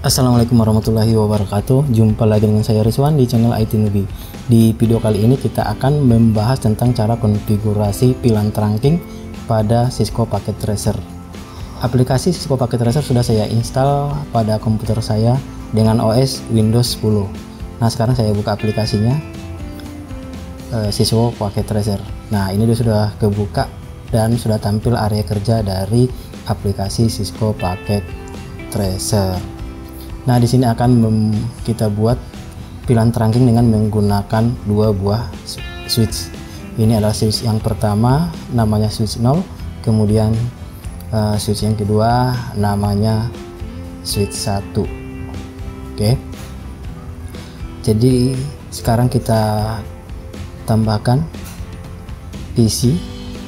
Assalamualaikum warahmatullahi wabarakatuh. Jumpa lagi dengan saya Rizwan di channel IT Newbie. Di video kali ini kita akan membahas tentang cara konfigurasi VLAN trunking pada Cisco Packet Tracer. Aplikasi Cisco Packet Tracer sudah saya install pada komputer saya dengan OS Windows 10. Nah, sekarang saya buka aplikasinya, Cisco Packet Tracer. Nah, ini dia sudah kebuka dan sudah tampil area kerja dari aplikasi Cisco Packet Tracer. Nah, di sini akan kita buat VLAN trunking dengan menggunakan dua buah switch. Ini adalah switch yang pertama, namanya switch 0, kemudian switch yang kedua namanya switch 1. Oke. Jadi sekarang kita tambahkan PC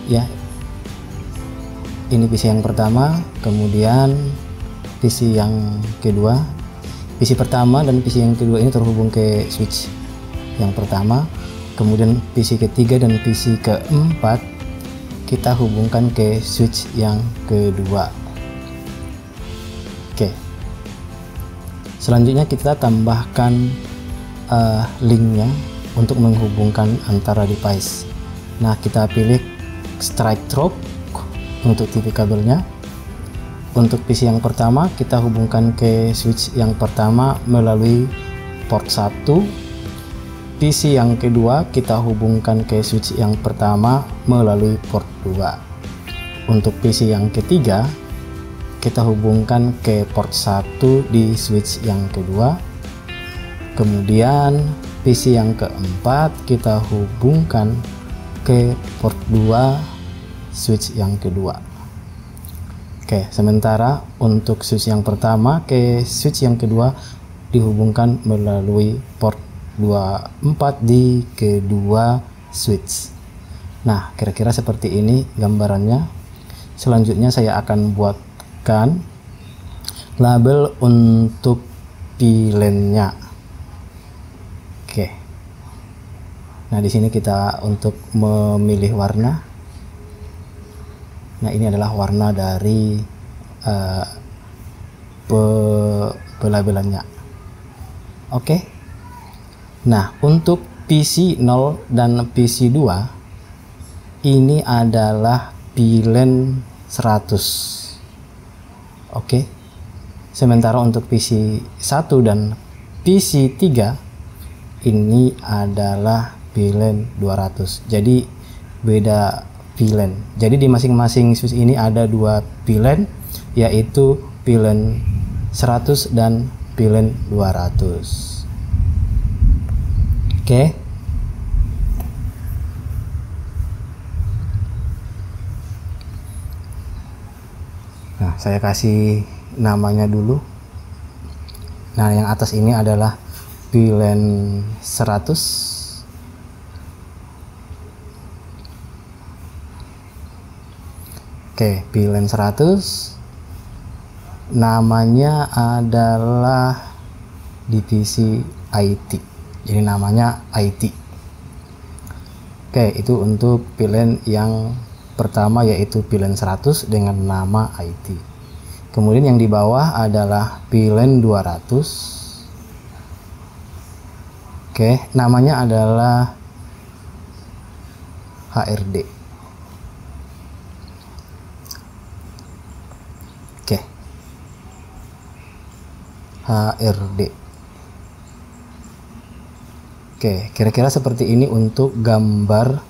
ya. Ini PC yang pertama, kemudian PC yang kedua. PC pertama dan PC yang kedua ini terhubung ke switch yang pertama, kemudian PC ketiga dan PC keempat kita hubungkan ke switch yang kedua. Oke, selanjutnya kita tambahkan linknya untuk menghubungkan antara device. Nah, kita pilih strike through untuk TV kabelnya. Untuk PC yang pertama kita hubungkan ke switch yang pertama melalui port 1. PC yang kedua kita hubungkan ke switch yang pertama melalui port 2. Untuk PC yang ketiga kita hubungkan ke port 1 di switch yang kedua. Kemudian PC yang keempat kita hubungkan ke port 2 switch yang kedua. Oke, sementara untuk switch yang pertama ke switch yang kedua dihubungkan melalui port 24 di kedua switch. Nah, kira-kira seperti ini gambarannya. Selanjutnya saya akan buatkan label untuk VLAN-nya. Oke. Nah, di sini kita untuk memilih warna. Nah, ini adalah warna dari pelabelannya. Oke. Nah, untuk PC 0 dan PC 2 ini adalah VLAN 100. Oke. Sementara untuk PC 1 dan PC 3 ini adalah VLAN 200. Jadi beda VLAN. Jadi di masing-masing switch ini ada dua VLAN, yaitu VLAN 100 dan VLAN 200. Oke. Nah, saya kasih namanya dulu. Nah, yang atas ini adalah VLAN 100. Oke, VLAN 100 namanya adalah divisi IT. Jadi namanya IT. Oke, itu untuk VLAN yang pertama yaitu VLAN 100 dengan nama IT. Kemudian yang di bawah adalah VLAN 200. Oke, namanya adalah HRD. HRD. Oke, kira-kira seperti ini untuk gambar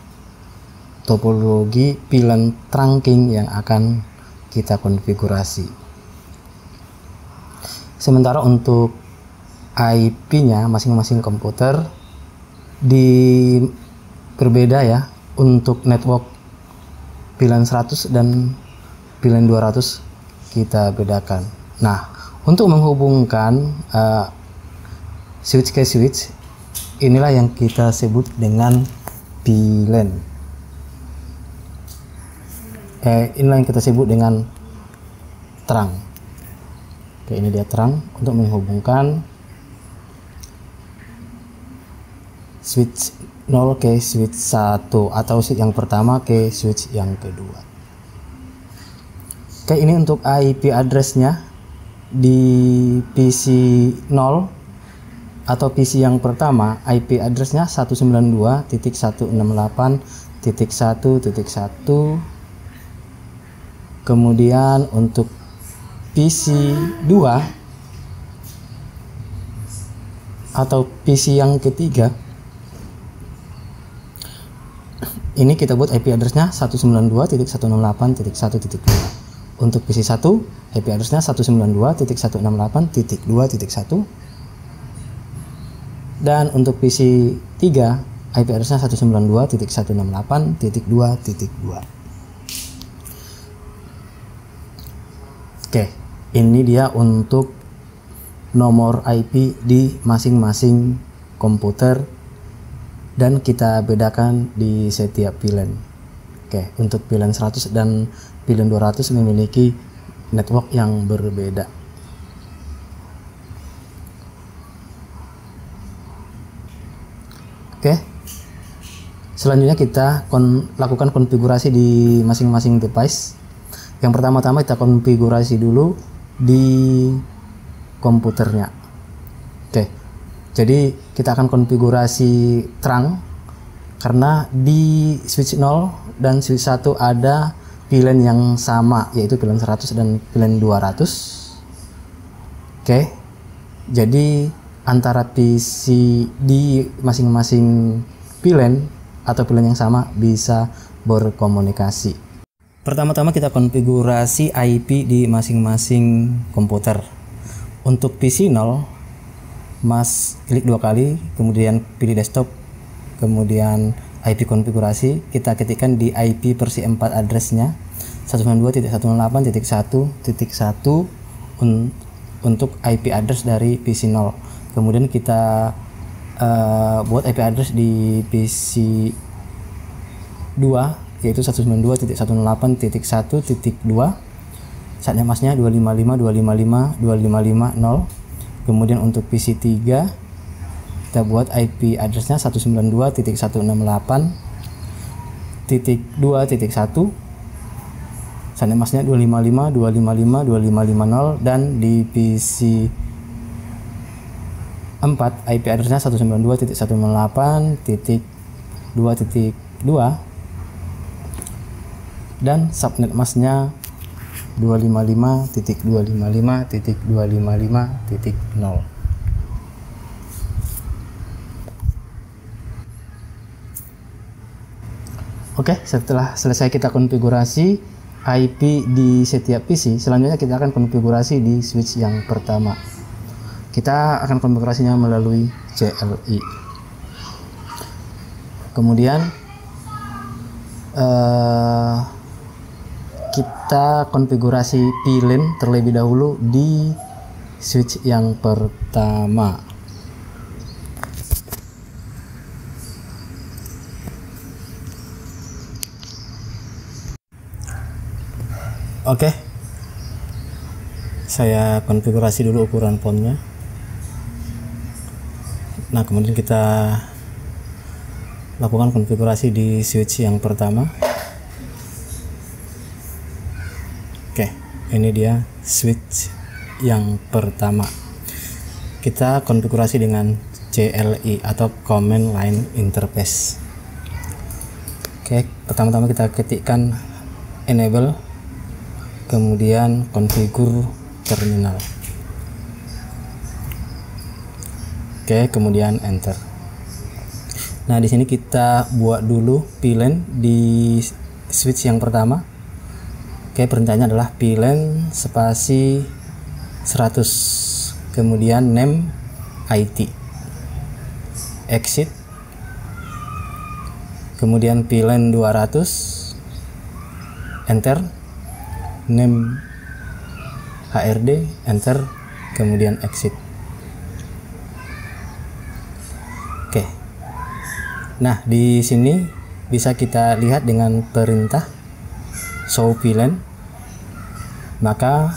topologi VLAN trunking yang akan kita konfigurasi. Sementara untuk IP-nya masing-masing komputer berbeda ya. Untuk network VLAN 100 dan VLAN 200 kita bedakan. Nah, untuk menghubungkan switch ke switch, inilah yang kita sebut dengan VLAN. Inilah yang kita sebut dengan terang. Oke, ini dia terang untuk menghubungkan switch 0 ke switch 1 atau switch yang pertama ke switch yang kedua. Oke, ini untuk IP address-nya. di PC 0 atau PC yang pertama IP addressnya 192.168.1.1. Kemudian untuk PC 2 atau PC yang ketiga, ini kita buat IP addressnya 192.168.1.2. Untuk PC 1 IP addressnya 192.168.2.1. Dan untuk PC 3 IP addressnya 192.168.2.2. Oke, ini dia untuk nomor IP di masing-masing komputer dan kita bedakan di setiap VLAN. Oke, untuk VLAN 100 dan VLAN 200 memiliki network yang berbeda. Oke, selanjutnya kita lakukan konfigurasi di masing-masing device. Yang pertama-tama kita konfigurasi dulu di komputernya. Oke, jadi kita akan konfigurasi terang karena di switch 0 dan switch 1 ada VLAN yang sama, yaitu VLAN 100 dan VLAN 200. Oke, jadi antara PC di masing-masing VLAN atau VLAN yang sama bisa berkomunikasi. Pertama-tama kita konfigurasi IP di masing-masing komputer. Untuk PC 0, Mas klik 2 kali, kemudian pilih desktop, kemudian IP konfigurasi, kita ketikkan di IP versi 4 addressnya 192.168.1.1 untuk IP address dari PC 0. Kemudian kita buat IP address di PC 2 yaitu 192.168.1.2. Saatnya masnya 255.255.255.0. Kemudian untuk PC 3 kita buat IP addressnya 192.168.2.1. Saatnya masnya 255.255.255.0 dan di PC 4 IP addressnya 192.168.2.2 dan subnet masnya 255.255.255.0. Oke, setelah selesai kita konfigurasi IP di setiap PC, selanjutnya kita akan konfigurasi di switch yang pertama. Kita akan konfigurasinya melalui CLI. Kemudian kita konfigurasi VLAN terlebih dahulu di switch yang pertama. Oke, saya konfigurasi dulu ukuran fontnya. Nah, kemudian kita lakukan konfigurasi di switch yang pertama. Oke, ini dia switch yang pertama. Kita konfigurasi dengan CLI atau Command Line Interface. Oke, pertama-tama kita ketikkan enable, kemudian configure terminal. Oke, kemudian enter. Nah, di sini kita buat dulu VLAN di switch yang pertama. Oke, perintahnya adalah VLAN spasi 100, kemudian name IT, exit, kemudian VLAN 200, enter, name HRD, enter, kemudian exit. Oke. Nah, di sini bisa kita lihat dengan perintah show VLAN. Maka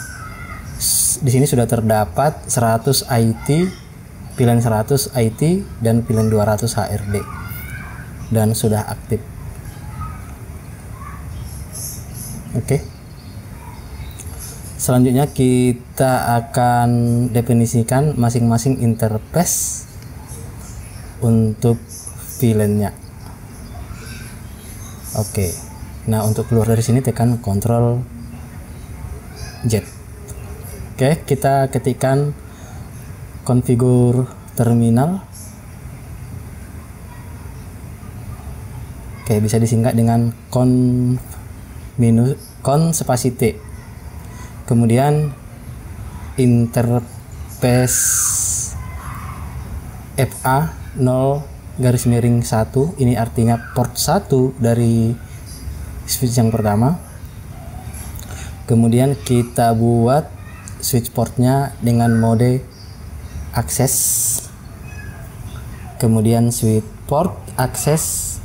di sini sudah terdapat 100 IT, VLAN 100 IT dan VLAN 200 HRD dan sudah aktif. Oke. Selanjutnya kita akan definisikan masing-masing interface untuk VLAN-nya. Oke. Nah, untuk keluar dari sini tekan Ctrl Z. Oke, kita ketikkan konfigur terminal. Oke, bisa disingkat dengan con spasi T. Kemudian interface FA 0-1, ini artinya port 1 dari switch yang pertama. Kemudian kita buat switch portnya dengan mode akses. Kemudian switch port akses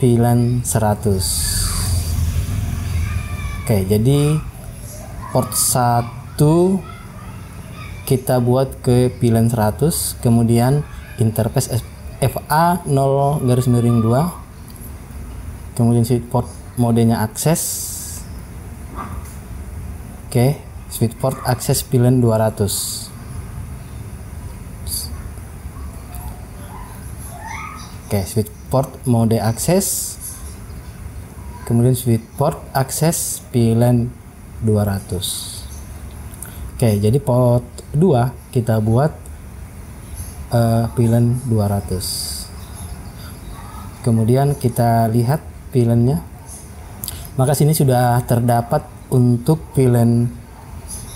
VLAN 100. Oke, jadi port 1 kita buat ke VLAN 100, kemudian interface FA 0-2, kemudian switch port modenya akses. Oke, switch port akses VLAN 200. Oke, switch port mode akses, kemudian switch port akses VLAN 200. Oke, jadi port 2 kita buat VLAN 200. Kemudian kita lihat VLAN-nya. Maka sini sudah terdapat untuk VLAN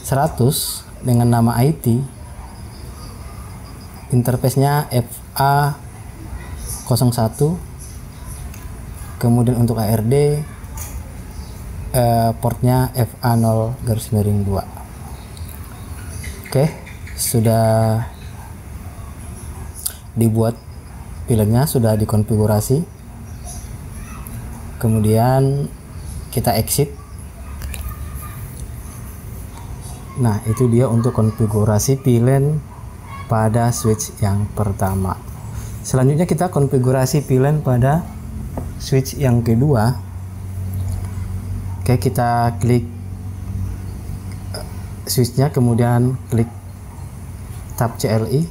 100 dengan nama IT. Interface-nya FA 01. Kemudian untuk ARD portnya FA 0-2. Oke, sudah dibuat VLAN-nya, sudah dikonfigurasi. Kemudian kita exit. Nah, itu dia untuk konfigurasi VLAN pada switch yang pertama. Selanjutnya kita konfigurasi VLAN pada switch yang kedua. Oke, kita klik switchnya, kemudian klik tab CLI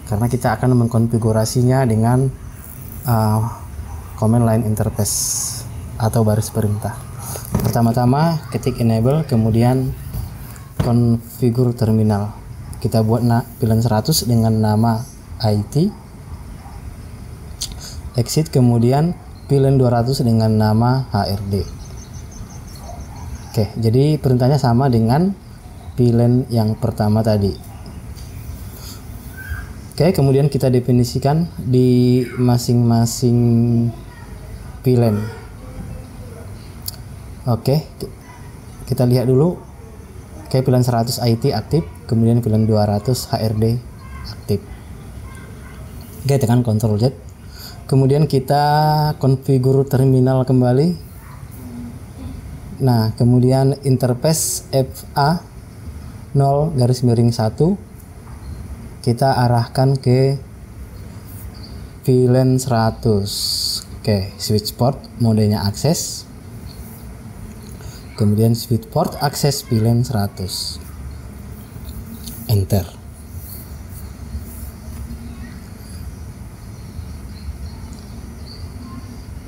karena kita akan mengkonfigurasinya dengan command line interface atau baris perintah. Pertama-tama ketik enable, kemudian konfigur terminal. Kita buat VLAN 100 dengan nama IT. Exit, kemudian VLAN 200 dengan nama HRD. Oke, jadi perintahnya sama dengan VLAN yang pertama tadi. Oke, kemudian kita definisikan di masing-masing VLAN. Oke, kita lihat dulu. Oke, VLAN 100 IT aktif, kemudian VLAN 200 HRD aktif. Oke, tekan Ctrl Z. Kemudian kita konfigur terminal kembali. Nah, kemudian interface FA 0-1 kita arahkan ke VLAN 100. Oke, switch port modenya akses. Kemudian switch port akses VLAN 100. Enter.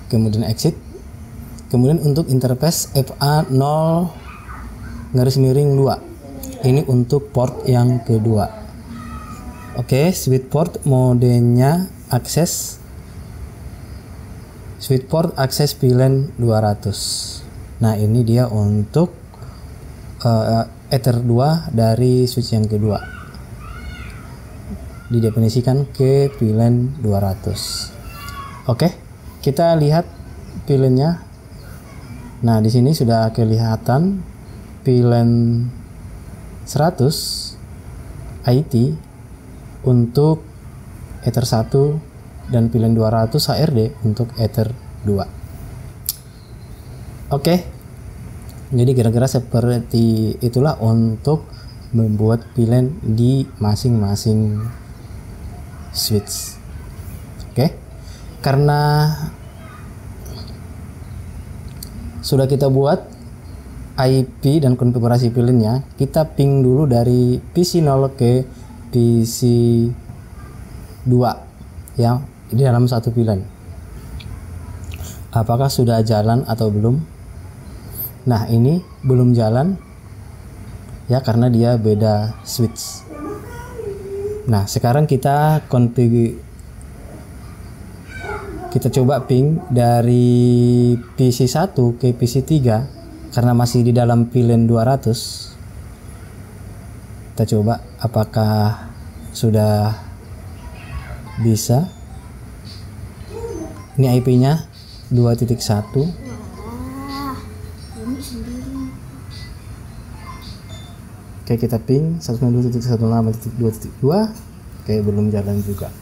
Kemudian exit. Kemudian untuk interface FA 0-2, ini untuk port yang kedua. Oke, switch port modenya akses. Switch port akses VLAN 200. Nah, ini dia untuk Ether 2 dari switch yang kedua. Didefinisikan ke VLAN 200. Oke, kita lihat VLAN-nya. Nah, di sini sudah kelihatan VLAN 100 IT untuk Ether 1 dan VLAN 200 HRD untuk Ether 2. Oke, jadi kira-kira seperti itulah untuk membuat VLAN di masing-masing switch. Oke, karena sudah kita buat IP dan konfigurasi VLAN-nya, kita ping dulu dari PC 0 ke PC 2 ya, di dalam satu VLAN. Apakah sudah jalan atau belum? Nah, ini belum jalan ya, karena dia beda switch. Nah, sekarang kita coba ping dari PC 1 ke PC 3 karena masih di dalam VLAN 200. Kita coba apakah sudah bisa. Ini IP-nya 2.1. Oke, kita ping 192.168.2.2. Oke, belum jalan juga.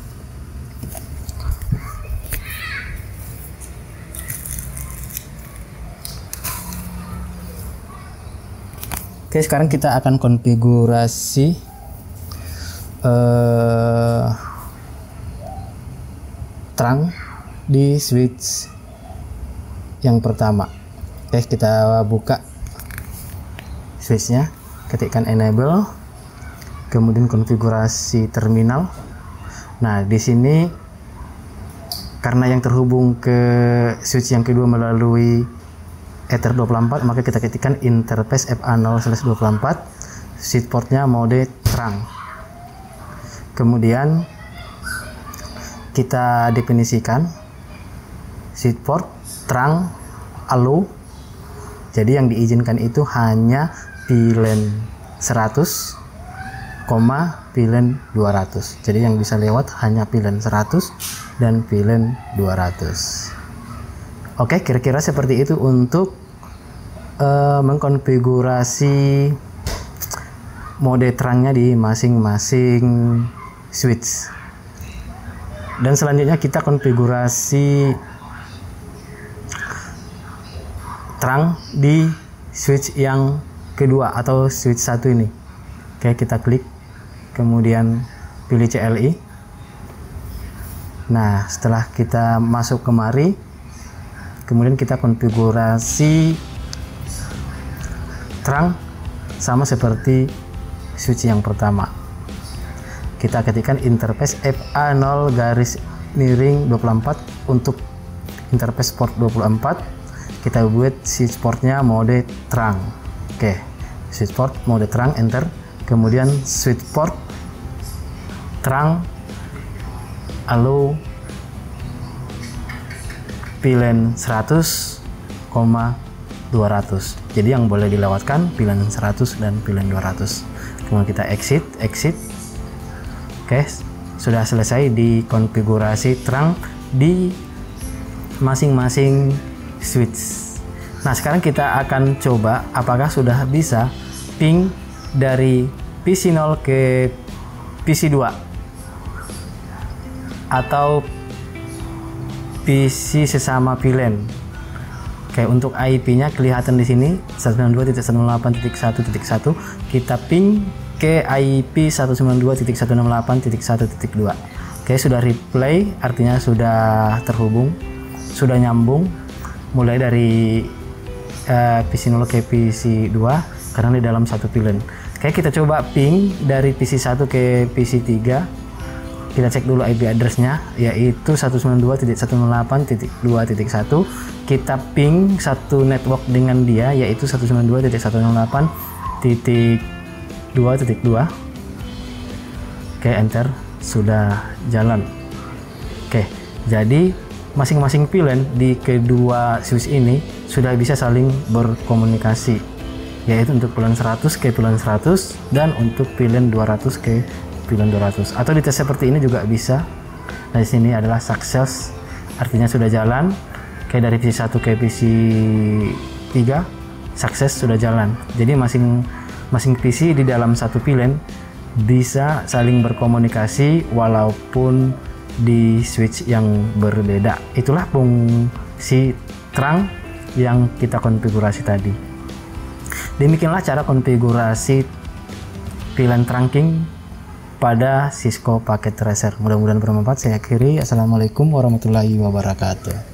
Oke, sekarang kita akan konfigurasi terang di switch yang pertama. Oke, kita buka switchnya, ketikkan enable, kemudian konfigurasi terminal. Nah, di sini karena yang terhubung ke switch yang kedua melalui Ether 24, maka kita ketikkan interface FA0/24, switch portnya mode terang. Kemudian kita definisikan switch port terang allow. Jadi yang diizinkan itu hanya VLAN 100, VLAN 200. Jadi yang bisa lewat hanya VLAN 100 dan VLAN 200. Oke, kira-kira seperti itu untuk mengkonfigurasi mode terangnya di masing-masing switch. Dan selanjutnya kita konfigurasi terang di switch yang kedua atau switch 1 ini. Oke, kita klik, kemudian pilih CLI. Nah, setelah kita masuk kemari, kemudian kita konfigurasi terang sama seperti switch yang pertama. Kita ketikkan interface FA0/24 untuk interface port 24. Kita buat switch portnya mode terang. Oke, switch port mode terang, enter. Kemudian switch port terang allow VLAN 100, 200. Jadi yang boleh dilewatkan VLAN 100 dan VLAN 200. Kemudian kita exit. Oke, sudah selesai di konfigurasi terang di masing-masing switch. Nah, sekarang kita akan coba apakah sudah bisa ping dari PC 0 ke PC 2 atau PC sesama VLAN. Oke, untuk IP-nya kelihatan di sini 192.168.1.1. Kita ping ke IP 192.168.1.2. Oke, sudah replay, artinya sudah terhubung, sudah nyambung mulai dari PC 0 ke PC 2 karena di dalam satu VLAN. Oke, kita coba ping dari PC 1 ke PC 3. Kita cek dulu IP address-nya, yaitu 192.168.2.1. Kita ping satu network dengan dia, yaitu 192.168.2.2. Oke, enter, sudah jalan. Oke, jadi masing-masing VLAN di kedua switch ini sudah bisa saling berkomunikasi, yaitu untuk VLAN 100 ke VLAN 100 dan untuk VLAN 200 ke VLAN 200. Atau dites seperti ini juga bisa. Nah, di sini adalah sukses, artinya sudah jalan. Kayak dari PC 1 ke PC 3 sukses, sudah jalan. Jadi masing-masing PC di dalam satu VLAN bisa saling berkomunikasi walaupun di switch yang berbeda. Itulah fungsi terang yang kita konfigurasi tadi. Demikianlah cara konfigurasi VLAN trunking pada Cisco Packet Tracer. Mudah-mudahan bermanfaat. Saya akhiri. Assalamualaikum warahmatullahi wabarakatuh.